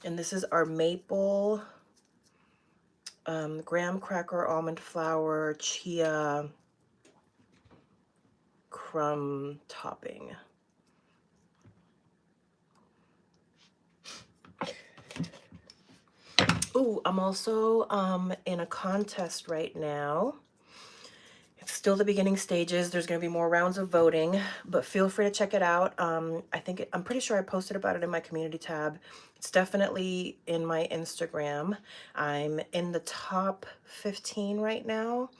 [SPEAKER 1] And this is our maple graham cracker, almond flour, chia crumb topping. Ooh, I'm also in a contest right now. It's still the beginning stages. There's going to be more rounds of voting, but feel free to check it out. I'm pretty sure I posted about it in my community tab. It's definitely in my Instagram. I'm in the top 15 right now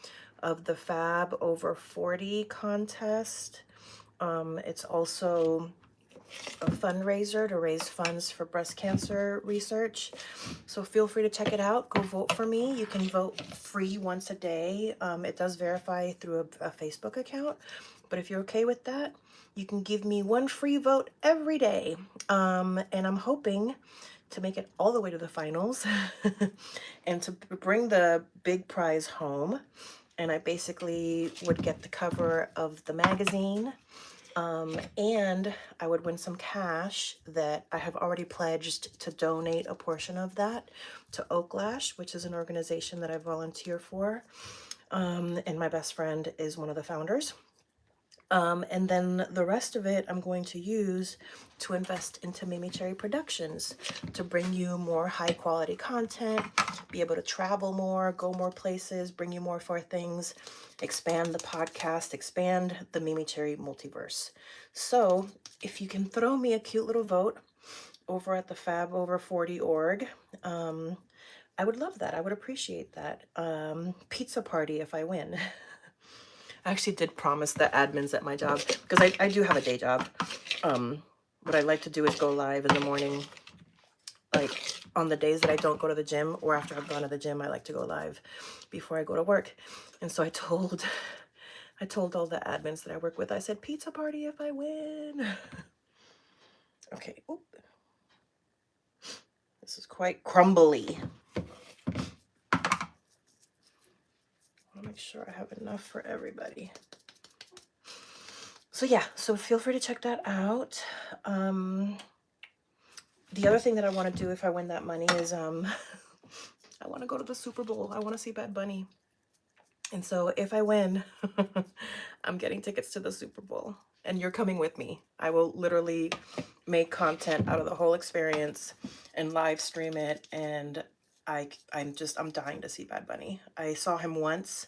[SPEAKER 1] of the Fab Over 40 contest. It's also a fundraiser to raise funds for breast cancer research. So feel free to check it out. Go vote for me. You can vote free once a day. It does verify through a Facebook account. But if you're okay with that, you can give me one free vote every day. And I'm hoping to make it all the way to the finals and to bring the big prize home. And I basically would get the cover of the magazine. And I would win some cash that I have already pledged to donate a portion of that to Oaklash, which is an organization that I volunteer for. And my best friend is one of the founders. And then the rest of it I'm going to use to invest into MeMeCherry Productions to bring you more high quality content, be able to travel more, go more places, bring you more for things, expand the podcast, expand the MeMeCherry multiverse. So if you can throw me a cute little vote over at the Fab Over 40 org, I would love that. I would appreciate that. Pizza party if I win. I actually did promise the admins at my job, because I do have a day job. What I like to do is go live in the morning, like on the days that I don't go to the gym, or after I've gone to the gym, I like to go live before I go to work. And so I told all the admins that I work with, I said, pizza party if I win. Okay. Oop. This is quite crumbly. I'll make sure I have enough for everybody. So yeah, so feel free to check that out. The other thing that I want to do if I win that money is I want to go to the Super Bowl. I want to see Bad Bunny. And so if I win, I'm getting tickets to the Super Bowl. And you're coming with me. I will literally make content out of the whole experience and live stream it. And I'm dying to see Bad Bunny. I saw him once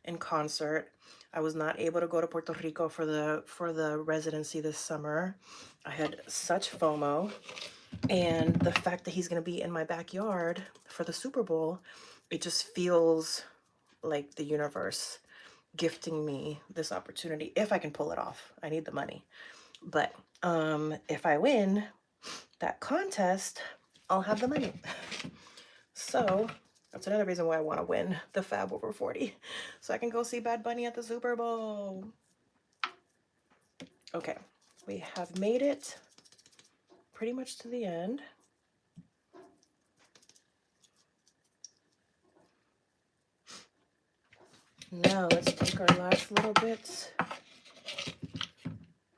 [SPEAKER 1] in concert. I was not able to go to Puerto Rico for the residency this summer. I had such FOMO. And the fact that he's going to be in my backyard for the Super Bowl, it just feels like the universe gifting me this opportunity. If I can pull it off, I need the money. But if I win that contest, I'll have the money. So that's another reason why I want to win the Fab Over 40, so I can go see Bad Bunny at the Super Bowl. Okay, we have made it pretty much to the end. Now let's take our last little bits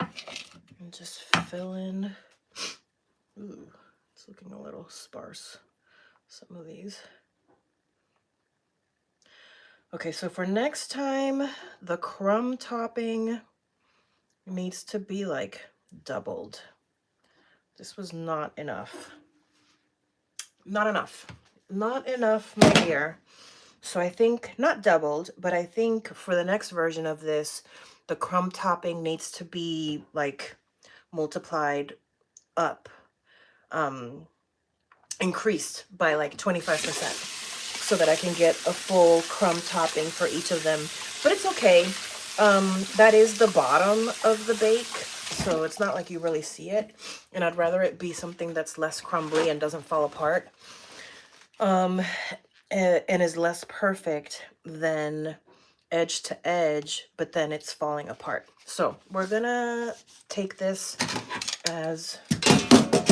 [SPEAKER 1] and just fill in. Ooh, it's looking a little sparse, some of these. Okay, so for next time, the crumb topping needs to be like doubled. This was not enough. Not enough. Not enough, my dear. So I think, not doubled, but I think for the next version of this, the crumb topping needs to be like multiplied up, increased by like 25%, so that I can get a full crumb topping for each of them. But it's okay. That is the bottom of the bake, so it's not like you really see it. And I'd rather it be something that's less crumbly and doesn't fall apart. And is less perfect than edge to edge, but then it's falling apart. So we're gonna take this as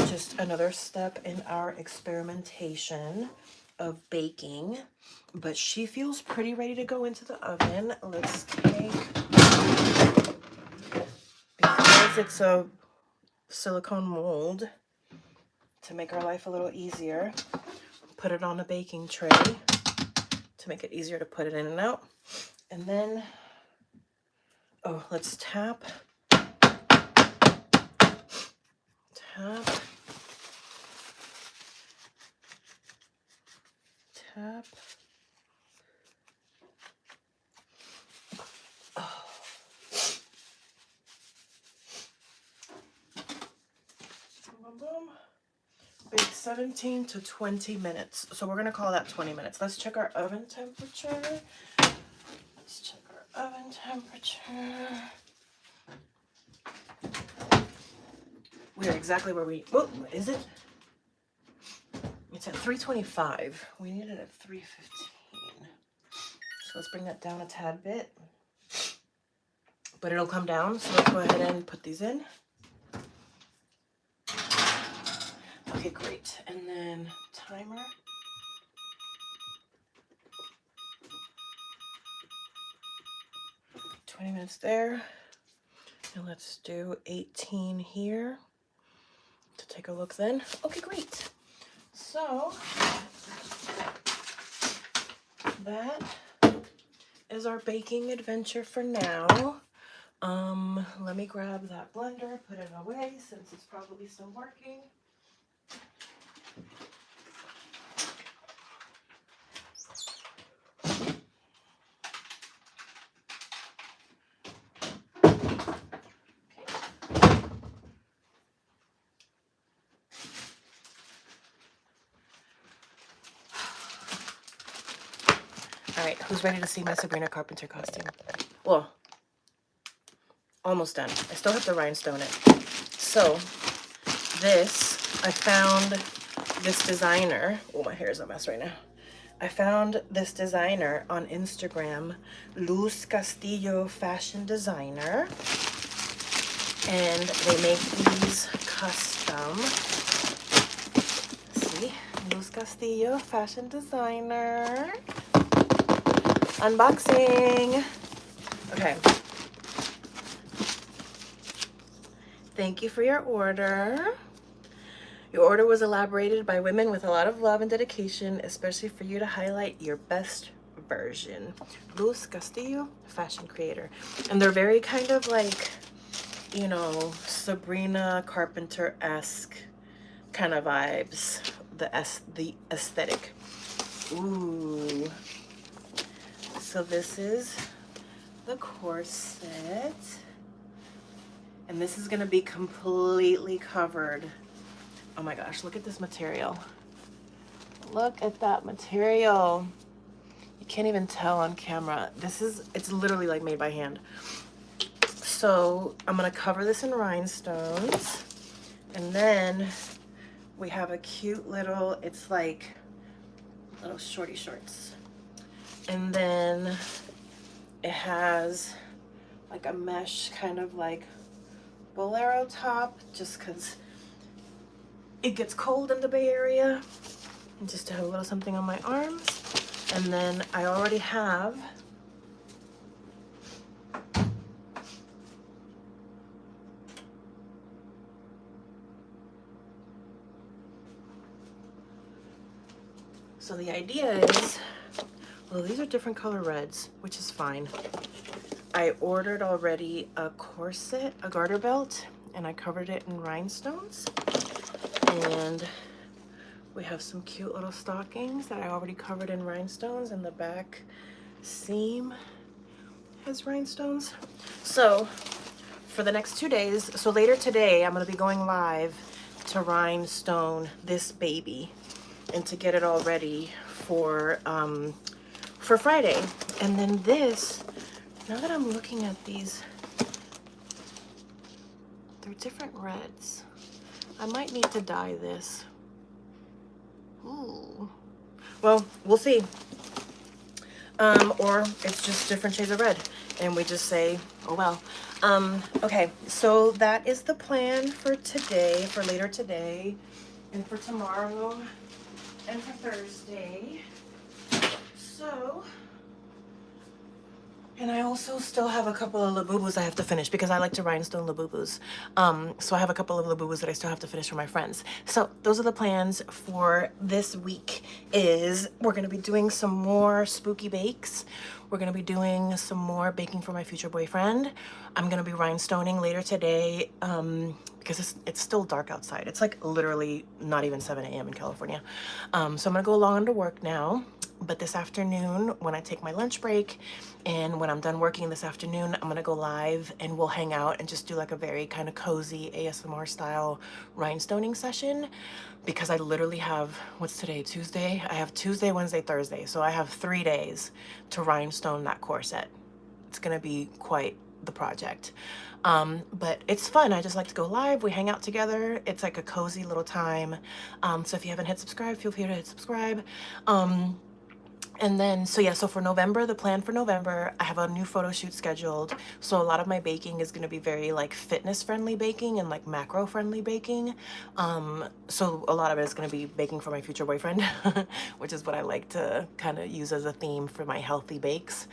[SPEAKER 1] just another step in our experimentation of baking, but she feels pretty ready to go into the oven. Let's take, because it's a silicone mold, to make our life a little easier, put it on a baking tray to make it easier to put it in and out. And then, oh, let's tap, tap, tap. boom. Bake 17 to 20 minutes. So we're gonna call that 20 minutes. Let's check our oven temperature. Let's check our oven temperature. We are exactly where we, oh, is it? It's at 325. We need it at 315. So let's bring that down a tad bit. But it'll come down, so let's go ahead and put these in. Okay, great. And then timer. $20 minutes there. And let's do 18 here to take a look then. Okay, great. So that is our baking adventure for now. Let me grab that blender, put it away since it's probably still working. All right, who's ready to see my Sabrina Carpenter costume? Well, almost done. I still have to rhinestone it. So this, I found this designer. Oh, my hair is a mess right now. I found this designer on Instagram, Luz Castillo Fashion Designer. And they make these custom. See, Luz Castillo Fashion Designer. Unboxing. Okay. Thank you for your order. Your order was elaborated by women with a lot of love and dedication, especially for you to highlight your best version. Luz Castillo, fashion creator. And they're very kind of like, you know, Sabrina Carpenter-esque kind of vibes. The aesthetic. Ooh. So this is the corset. And this is gonna be completely covered. Oh my gosh, look at this material. Look at that material. You can't even tell on camera. It's literally like made by hand. So I'm gonna cover this in rhinestones. And then we have a cute little, it's like little shorty shorts. And then it has like a mesh kind of like bolero top, just because it gets cold in the Bay Area, and just to have a little something on my arms. And then I already have so the idea is, well, these are different color reds, which is fine. I ordered already a corset, a garter belt, and I covered it in rhinestones. And we have some cute little stockings that I already covered in rhinestones, and the back seam has rhinestones. So for the next 2 days, so later today, I'm gonna be going live to rhinestone this baby and to get it all ready for Friday. And then this, now that I'm looking at these, they're different reds. I might need to dye this. Ooh. Well, we'll see. Or it's just different shades of red, and we just say, oh well. Okay, so that is the plan for today, for later today, and for tomorrow, and for Thursday. So, and I also still have a couple of labubus I have to finish because I like to rhinestone labubus. So I have a couple of labubus that I still have to finish for my friends. So those are the plans for this week. Is we're gonna be doing some more spooky bakes. We're gonna be doing some more baking for my future boyfriend. I'm gonna be rhinestoning later today because it's still dark outside. It's like literally not even 7 a.m. in California. So I'm gonna go along to work now. But this afternoon, when I take my lunch break and when I'm done working this afternoon, I'm gonna go live and we'll hang out and just do like a very kind of cozy ASMR style rhinestoning session, because I literally have, what's today, Tuesday? I have Tuesday, Wednesday, Thursday. So I have 3 days to rhinestone that corset. It's gonna be quite the project. But it's fun. I just like to go live. We hang out together. It's like a cozy little time. So if you haven't hit subscribe, feel free to hit subscribe. And then, so yeah, so for November, the plan for November, I have a new photo shoot scheduled. So a lot of my baking is going to be very like fitness friendly baking and like macro friendly baking. So a lot of it is going to be baking for my future boyfriend, which is what I like to kind of use as a theme for my healthy bakes.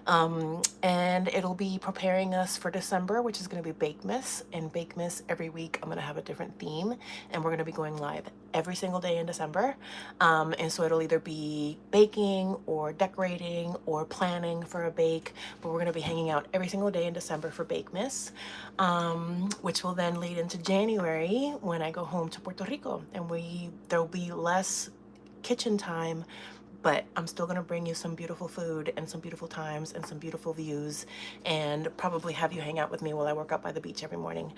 [SPEAKER 1] And it'll be preparing us for December, which is going to be Bakemas. And Bakemas, every week, I'm going to have a different theme, and we're going to be going live every single day in December. And so it'll either be baking or decorating or planning for a bake, but we're going to be hanging out every single day in December for Bakemas, which will then lead into January when I go home to Puerto Rico, and there'll be less kitchen time, but I'm still gonna bring you some beautiful food and some beautiful times and some beautiful views, and probably have you hang out with me while I work out by the beach every morning.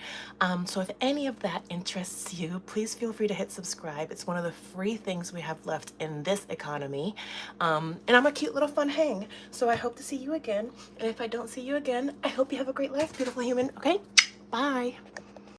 [SPEAKER 1] So if any of that interests you, please feel free to hit subscribe. It's one of the free things we have left in this economy. And I'm a cute little fun hang. So I hope to see you again. And if I don't see you again, I hope you have a great life, beautiful human. Okay, bye.